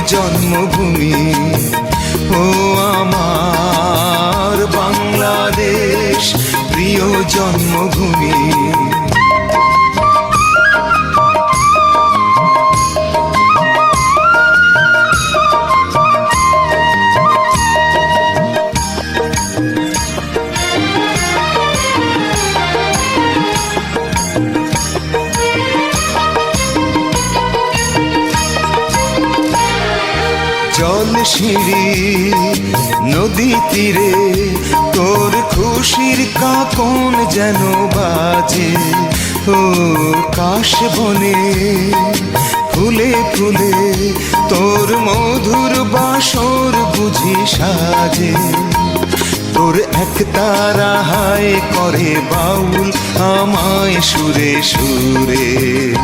জন্মভূমি। ও আমার বাংলাদেশ, প্রিয় জন্মভূমি। জল সিঁড়ি নদী তীরে তোর খুশির কাকন যেন বাজে। ও কাশ বনে ফুলে ফুলে তোর মধুর বাসর বুঝি সাজে। তোর একতারা হায় করে বাউল আমায় সুরে সুরে।